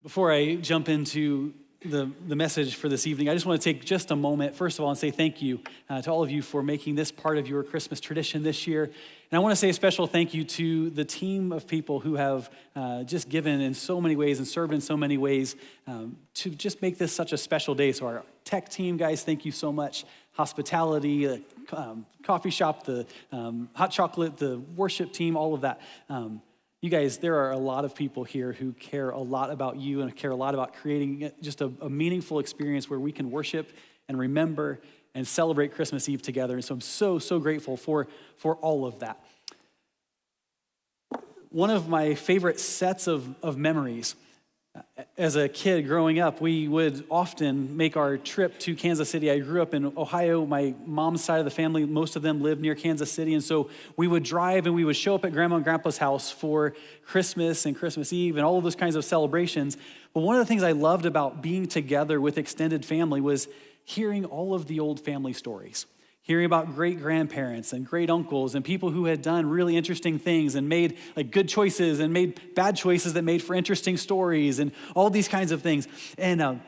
Before I jump into the message for this evening, I just want to take just a moment, first of all, and say thank you to all of you for making this part of your Christmas tradition this year. And I want to say a special thank you to the team of people who have just given in so many ways and served in so many ways to just make this such a special day. So our tech team, guys, thank you so much. Hospitality, the coffee shop, the hot chocolate, the worship team, all of that. You guys, there are a lot of people here who care a lot about you and care a lot about creating just a meaningful experience where we can worship and remember and celebrate Christmas Eve together. And so I'm so grateful for all of that. One of my favorite sets of memories as a kid growing up, we would often make our trip to Kansas City. I grew up in Ohio. My mom's side of the family, most of them lived near Kansas City. And so we would drive and we would show up at Grandma and Grandpa's house for Christmas and Christmas Eve and all of those kinds of celebrations. But one of the things I loved about being together with extended family was hearing all of the old family stories. Hearing about great-grandparents and great-uncles and people who had done really interesting things and made like good choices and made bad choices that made for interesting stories and all these kinds of things. And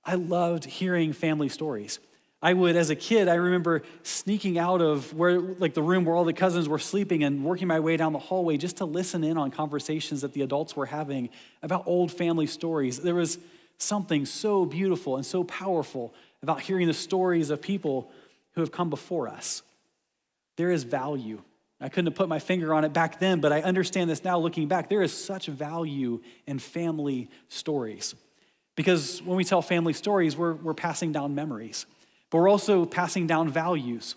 I loved hearing family stories. I would, as a kid, I remember sneaking out of where, like the room where all the cousins were sleeping and working my way down the hallway just to listen in on conversations that the adults were having about old family stories. There was something so beautiful and so powerful about hearing the stories of people who have come before us. There is value. I couldn't have put my finger on it back then, but I understand this now looking back. There is such value in family stories. Because when we tell family stories, we're passing down memories, but we're also passing down values.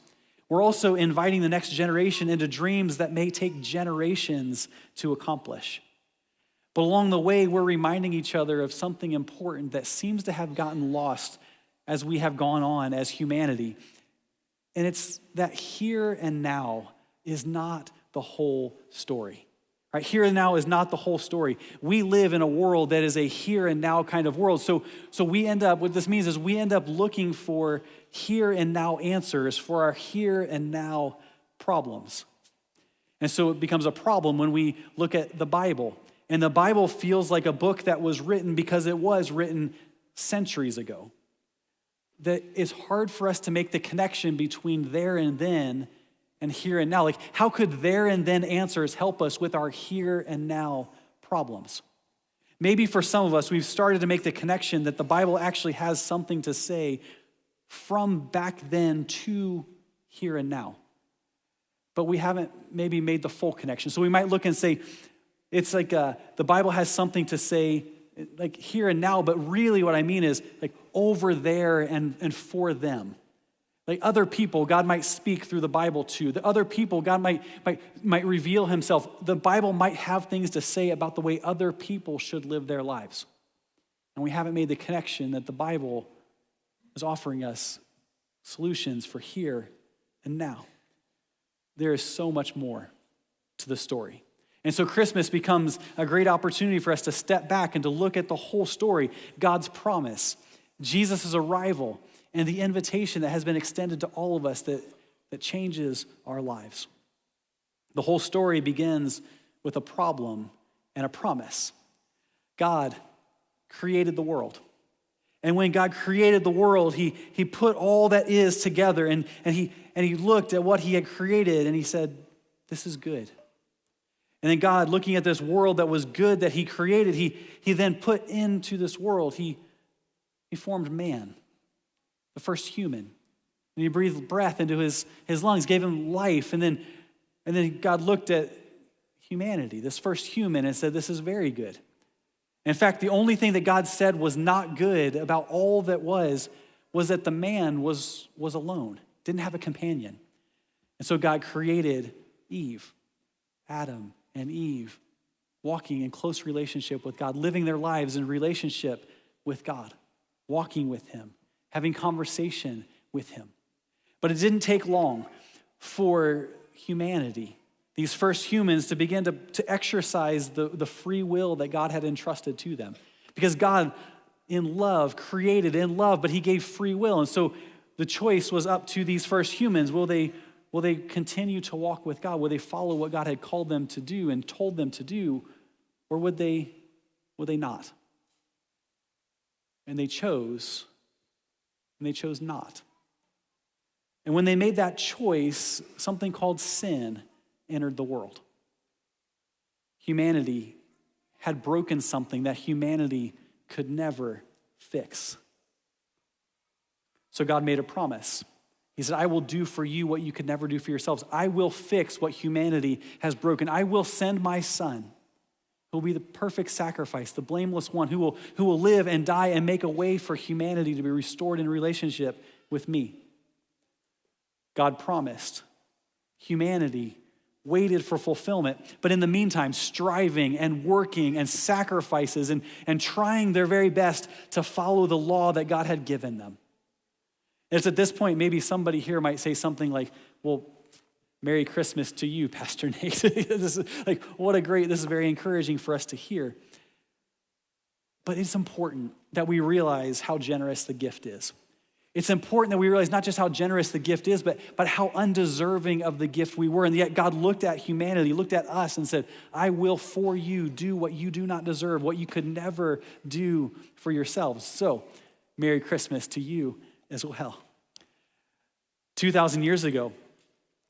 We're also inviting the next generation into dreams that may take generations to accomplish. But along the way, we're reminding each other of something important that seems to have gotten lost as we have gone on as humanity. And it's that here and now is not the whole story. Right? Here and now is not the whole story. We live in a world that is a here and now kind of world. So we end up, what this means is we end up looking for here and now answers for our here and now problems. And so it becomes a problem when we look at the Bible. And the Bible feels like a book that was written because it was written centuries ago. That it's hard for us to make the connection between there and then and here and now. Like, how could there and then answers help us with our here and now problems? Maybe for some of us, we've started to make the connection that the Bible actually has something to say from back then to here and now. But we haven't maybe made the full connection. So we might look and say, it's like the Bible has something to say like here and now, but really what I mean is like over there and for them. Like other people God might speak through the Bible to. The other people God might reveal himself. The Bible might have things to say about the way other people should live their lives. And we haven't made the connection that the Bible is offering us solutions for here and now. There is so much more to the story. And so Christmas becomes a great opportunity for us to step back and to look at the whole story, God's promise, Jesus' arrival, and the invitation that has been extended to all of us that changes our lives. The whole story begins with a problem and a promise. God created the world. And when God created the world, he put all that is together and he looked at what he had created and he said, this is good. And then God, looking at this world that was good that he created, he then put into this world, he formed man, the first human. And he breathed breath into his lungs, gave him life. And then God looked at humanity, this first human, and said, this is very good. In fact, the only thing that God said was not good about all that was that the man was alone, didn't have a companion. And so God created Eve, Adam, and Eve walking in close relationship with God, living their lives in relationship with God, walking with him, having conversation with him. But it didn't take long for humanity, these first humans, to begin to exercise the free will that God had entrusted to them. Because God, in love, created in love, but he gave free will. And so the choice was up to these first humans. Will they continue to walk with God? Will they follow what God had called them to do and told them to do? Or would they not? and they chose not. And when they made that choice, something called sin entered the world. Humanity had broken something that humanity could never fix. So God made a promise. He said, I will do for you what you could never do for yourselves. I will fix what humanity has broken. I will send my son, who will be the perfect sacrifice, the blameless one, who will live and die and make a way for humanity to be restored in relationship with me. God promised. Humanity waited for fulfillment, but in the meantime, striving and working and sacrifices and trying their very best to follow the law that God had given them. It's at this point, maybe somebody here might say something like, well, Merry Christmas to you, Pastor Nate. This is like, this is very encouraging for us to hear. But it's important that we realize how generous the gift is. It's important that we realize not just how generous the gift is, but how undeserving of the gift we were. And yet God looked at humanity, looked at us and said, I will for you do what you do not deserve, what you could never do for yourselves. So, Merry Christmas to you as well. 2,000 years ago,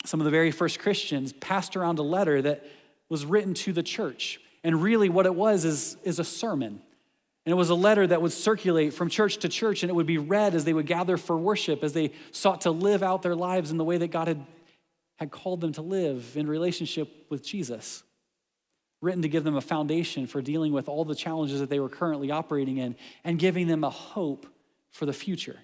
some of the very first Christians passed around a letter that was written to the church. And really what it was is a sermon. And it was a letter that would circulate from church to church, and it would be read as they would gather for worship, as they sought to live out their lives in the way that God had called them to live in relationship with Jesus. Written to give them a foundation for dealing with all the challenges that they were currently operating in and giving them a hope for the future.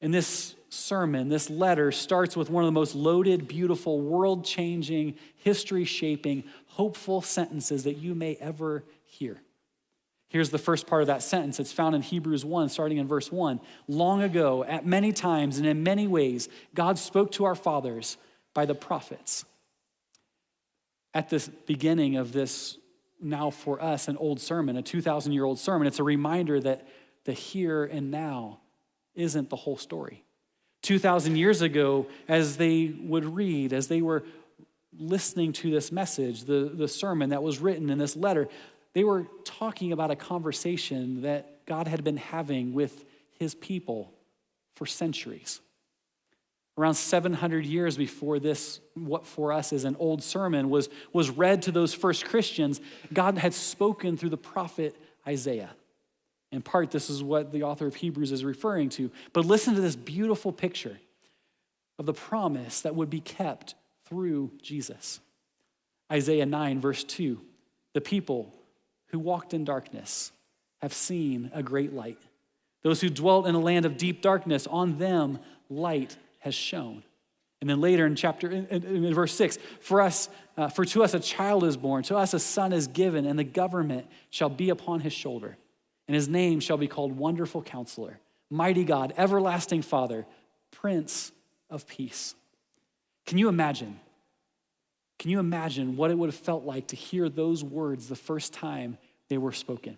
And this sermon, this letter, starts with one of the most loaded, beautiful, world-changing, history-shaping, hopeful sentences that you may ever hear. Here's the first part of that sentence. It's found in Hebrews 1, starting in verse 1. Long ago, at many times and in many ways, God spoke to our fathers by the prophets. At the beginning of this, now for us, an old sermon, a 2,000-year-old sermon, it's a reminder that the here and now isn't the whole story. 2,000 years ago, as they would read, as they were listening to this message, the sermon that was written in this letter, they were talking about a conversation that God had been having with his people for centuries. Around 700 years before this, what for us is an old sermon, was read to those first Christians, God had spoken through the prophet Isaiah. In part, this is what the author of Hebrews is referring to. But listen to this beautiful picture of the promise that would be kept through Jesus. Isaiah 9, verse 2, the people who walked in darkness have seen a great light. Those who dwelt in a land of deep darkness, on them light has shone. And then later in verse 6, for to us a child is born, to us a son is given, and the government shall be upon his shoulder. And his name shall be called Wonderful Counselor, Mighty God, Everlasting Father, Prince of Peace. Can you imagine what it would have felt like to hear those words the first time they were spoken?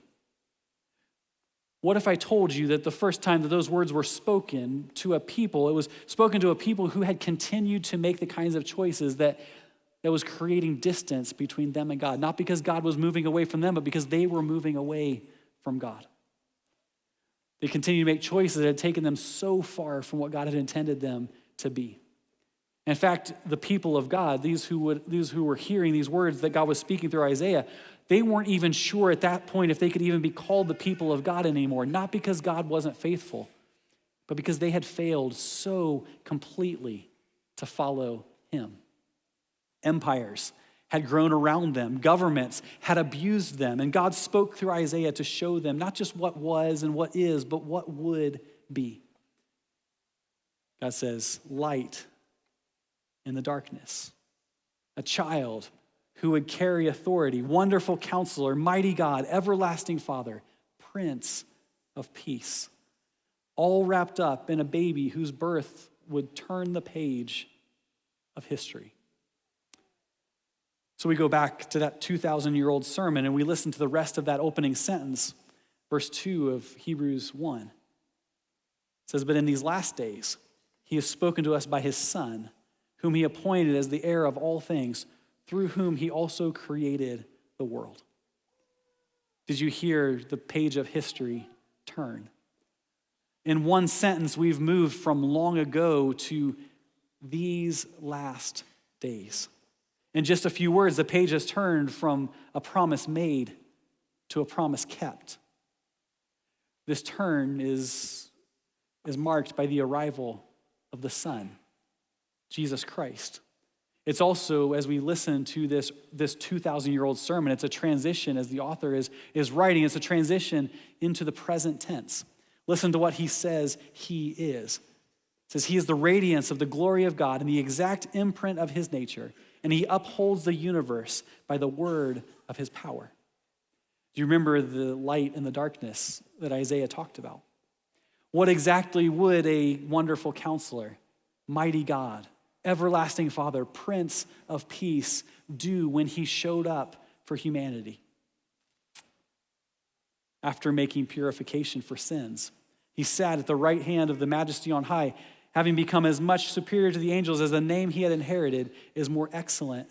What if I told you that the first time that those words were spoken to a people, it was spoken to a people who had continued to make the kinds of choices that was creating distance between them and God, not because God was moving away from them, but because they were moving away from God. They continued to make choices that had taken them so far from what God had intended them to be. In fact, the people of God, these who were hearing these words that God was speaking through Isaiah, they weren't even sure at that point if they could even be called the people of God anymore, not because God wasn't faithful, but because they had failed so completely to follow him. Empires had grown around them. Governments had abused them. And God spoke through Isaiah to show them not just what was and what is, but what would be. God says, light in the darkness. A child who would carry authority, Wonderful Counselor, Mighty God, Everlasting Father, Prince of Peace. All wrapped up in a baby whose birth would turn the page of history. So we go back to that 2,000-year-old sermon and we listen to the rest of that opening sentence, verse 2 of Hebrews 1. It says, but in these last days, he has spoken to us by his Son, whom he appointed as the heir of all things, through whom he also created the world. Did you hear the page of history turn. In one sentence, we've moved from long ago to these last days. In just a few words, the page has turned from a promise made to a promise kept. This turn is marked by the arrival of the Son, Jesus Christ. It's also, as we listen to this 2,000-year-old sermon, it's a transition, as the author is writing, it's a transition into the present tense. Listen to what he says he is. It says he is the radiance of the glory of God and the exact imprint of his nature, and he upholds the universe by the word of his power. Do you remember the light and the darkness that Isaiah talked about? What exactly would a wonderful counselor, mighty God, everlasting Father, Prince of Peace do when he showed up for humanity? After making purification for sins, he sat at the right hand of the Majesty on high, having become as much superior to the angels as the name he had inherited is more excellent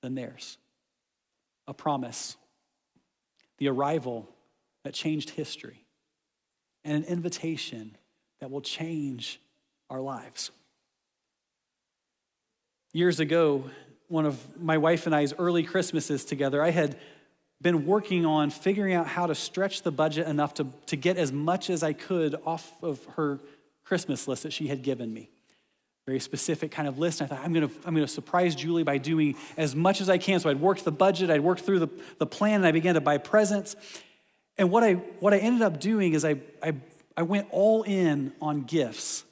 than theirs. A promise, the arrival that changed history, and an invitation that will change our lives. Years ago, one of my wife and I's early Christmases together, I had been working on figuring out how to stretch the budget enough to get as much as I could off of her Christmas list that she had given me. Very specific kind of list. And I thought, I'm gonna surprise Julie by doing as much as I can. So I'd worked the budget, I'd worked through the plan, and I began to buy presents. And what I ended up doing is I went all in on gifts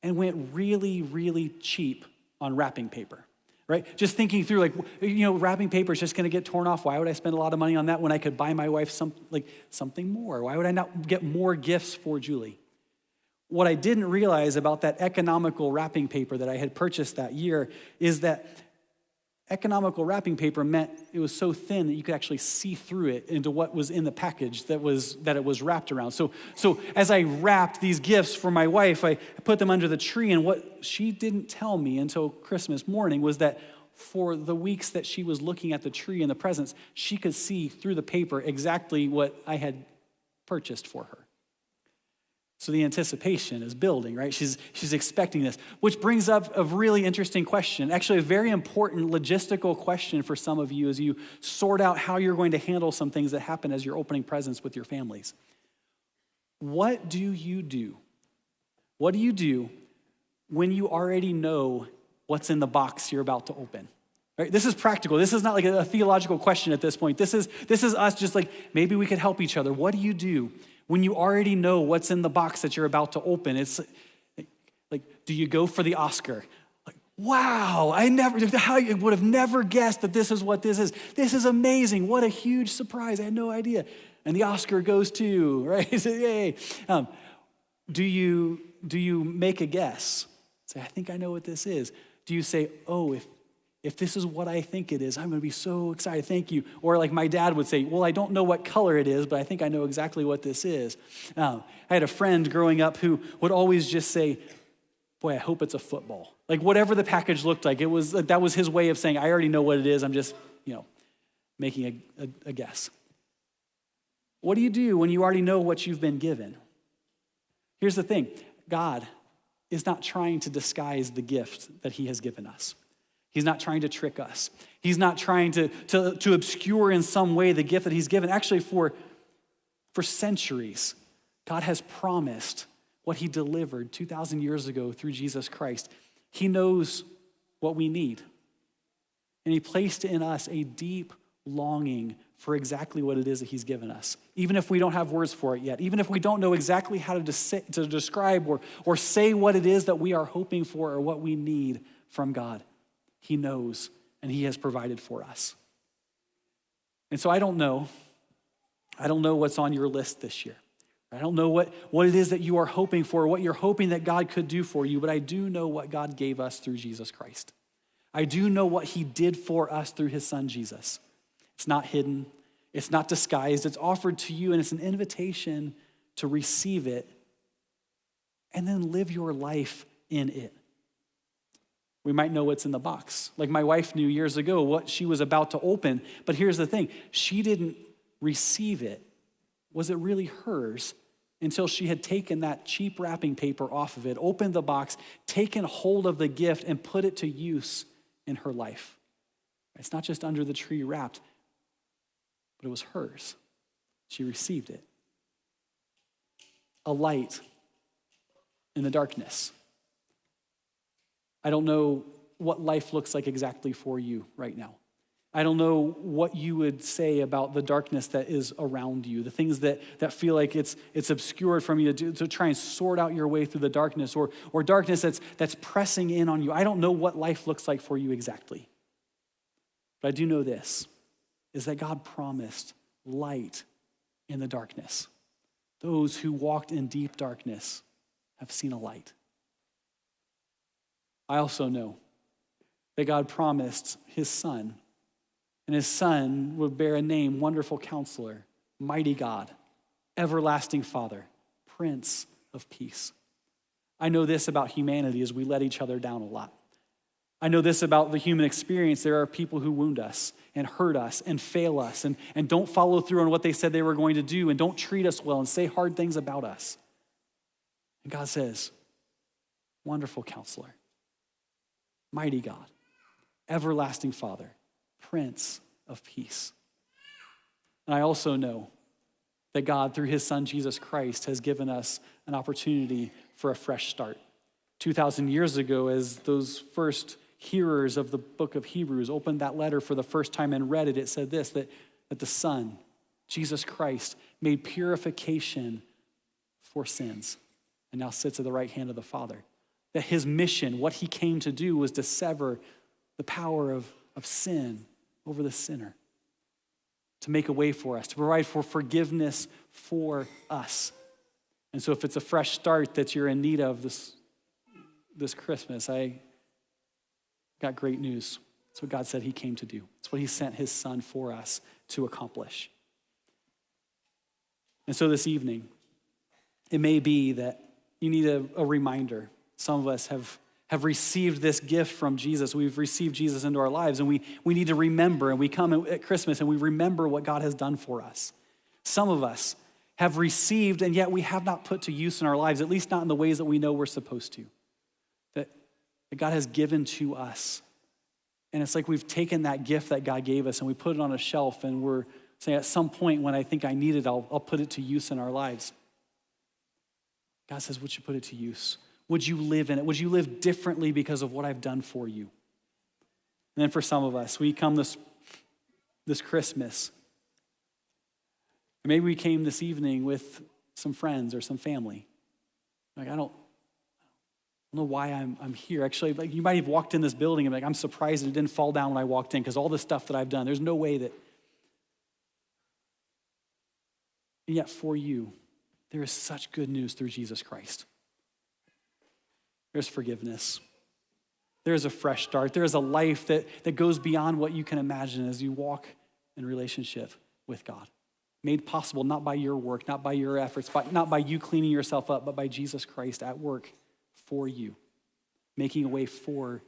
and went really, really cheap on wrapping paper, right? Just thinking through, wrapping paper is just going to get torn off. Why would I spend a lot of money on that when I could buy my wife something more? Why would I not get more gifts for Julie? What I didn't realize about that economical wrapping paper that I had purchased that year is that economical wrapping paper meant it was so thin that you could actually see through it into what was in the package that it was wrapped around. So as I wrapped these gifts for my wife, I put them under the tree, and what she didn't tell me until Christmas morning was that for the weeks that she was looking at the tree and the presents, she could see through the paper exactly what I had purchased for her. So the anticipation is building, right? She's expecting this, which brings up a really interesting question, actually a very important logistical question for some of you as you sort out how you're going to handle some things that happen as you're opening presents with your families. What do you do? What do you do when you already know what's in the box you're about to open? Right? This is practical. This is not like a theological question at this point. This is us just like, maybe we could help each other. What do you do when you already know what's in the box that you're about to open? It's like, do you go for the Oscar? Like, wow, I would have never guessed that this is what this is. This is amazing. What a huge surprise. I had no idea. And the Oscar goes to, right? Yay. Do you make a guess? Say, I think I know what this is. Do you say, oh, if this is what I think it is, I'm going to be so excited, thank you. Or like my dad would say, well, I don't know what color it is, but I think I know exactly what this is. I had a friend growing up who would always just say, boy, I hope it's a football. Like whatever the package looked like, that was his way of saying, I already know what it is, I'm just, making a guess. What do you do when you already know what you've been given? Here's the thing, God is not trying to disguise the gift that he has given us. He's not trying to trick us. He's not trying to obscure in some way the gift that he's given. Actually, for centuries, God has promised what he delivered 2,000 years ago through Jesus Christ. He knows what we need. And he placed in us a deep longing for exactly what it is that he's given us. Even if we don't have words for it yet, even if we don't know exactly how to describe or say what it is that we are hoping for or what we need from God. He knows, and he has provided for us. And so I don't know what's on your list this year. I don't know what it is that you are hoping for, what you're hoping that God could do for you, but I do know what God gave us through Jesus Christ. I do know what he did for us through his son, Jesus. It's not hidden. It's not disguised. It's offered to you, and it's an invitation to receive it and then live your life in it. We might know what's in the box. Like my wife knew years ago what she was about to open, but here's the thing. She didn't receive it. Was it really hers? until she had taken that cheap wrapping paper off of it, opened the box, taken hold of the gift, and put it to use in her life. It's not just under the tree wrapped, but it was hers. She received it. A light in the darkness. I don't know what life looks like exactly for you right now. I don't know what you would say about the darkness that is around you, the things that feel like it's obscured from you to try and sort out your way through the darkness, or darkness that's pressing in on you. I don't know what life looks like for you exactly. But I do know this, is that God promised light in the darkness. Those who walked in deep darkness have seen a light. I also know that God promised his son, and his son would bear a name, Wonderful Counselor, Mighty God, Everlasting Father, Prince of Peace. I know this about humanity is we let each other down a lot. I know this about the human experience. There are people who wound us and hurt us and fail us and don't follow through on what they said they were going to do and don't treat us well and say hard things about us. And God says, Wonderful Counselor, Mighty God, Everlasting Father, Prince of Peace. And I also know that God, through his son, Jesus Christ, has given us an opportunity for a fresh start. 2,000 years ago, as those first hearers of the book of Hebrews opened that letter for the first time and read it, it said this, that the Son, Jesus Christ, made purification for sins and now sits at the right hand of the Father. That his mission, what he came to do, was to sever the power of sin over the sinner, to make a way for us, to provide for forgiveness for us. And so if it's a fresh start that you're in need of this Christmas, I got great news. That's what God said he came to do. It's what he sent his son for us to accomplish. And so this evening, it may be that you need a reminder. Some of us have received this gift from Jesus. We've received Jesus into our lives, and we need to remember, and we come at Christmas and we remember what God has done for us. Some of us have received, and yet we have not put to use in our lives, at least not in the ways that we know we're supposed to. That God has given to us. And it's like we've taken that gift that God gave us and we put it on a shelf, and we're saying at some point when I think I need it, I'll put it to use in our lives. God says, would you put it to use? Would you live in it? Would you live differently because of what I've done for you? And then for some of us, we come this Christmas. Maybe we came this evening with some friends or some family. Like, I don't know why I'm here. Actually, like, you might have walked in this building and be like, I'm surprised it didn't fall down when I walked in because all the stuff that I've done, there's no way that. And yet for you, there is such good news through Jesus Christ. There's forgiveness. There's a fresh start. There is a life that goes beyond what you can imagine as you walk in relationship with God. Made possible not by your work, not by your efforts, not by you cleaning yourself up, but by Jesus Christ at work for you, making a way for